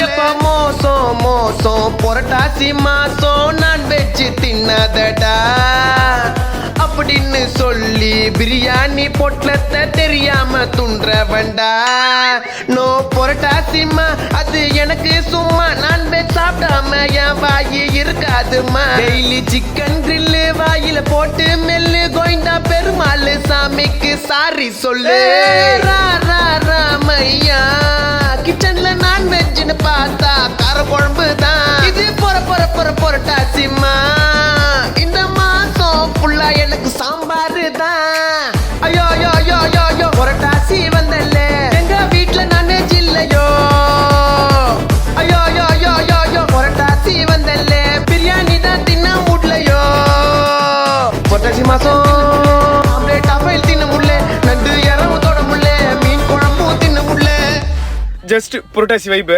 எப்ப மோசம் மோசம் புரட்டாசி மாசம் நான் வெச்சு தின்னதடா அப்படின்னு சொல்லி பிரியாணி பொட்டலத்தை தெரியாம துன்றவண்டா. நோ புரட்டாசிமா அது எனக்கு சும்மா நான் சாப்பிடாம என் வாயி இருக்காதுமா. டெய்லி சிக்கன் கிரில்லு வாயில போட்டு மெல்லு கோயிந்தா பெருமாள் சாமிக்கு சாரி சொல்லு. ராமையா கிச்சன்ல நான் வெஜ்னு பார்த்தா கார குழம்பு தான். இது புரட்டாசிமா இந்த மாசம் ஃபுல்லா எனக்கு சாம்பாரு தான். ஐயோ ஐயோ ஐயோ ஐயோ ஐயோ புரட்டாசி வந்தல்ல எங்க வீட்டுல நான்வெஜ் இல்லையோ. ஐயோ ஐயோ ஐயோ ஐயோ ஐயோ புரட்டாசி வந்தல்ல பிரியாணி தான் தின்ன முடியலையோ. புரட்டாசி மாசம் ஆம்லேட் ஆஃபைல் தின்ன முடியல, நண்டு இறவு தொட முடியல, மீன் குழம்பும் தின்ன முடியல. ஜஸ்ட் புரட்டாசி வைப்பு.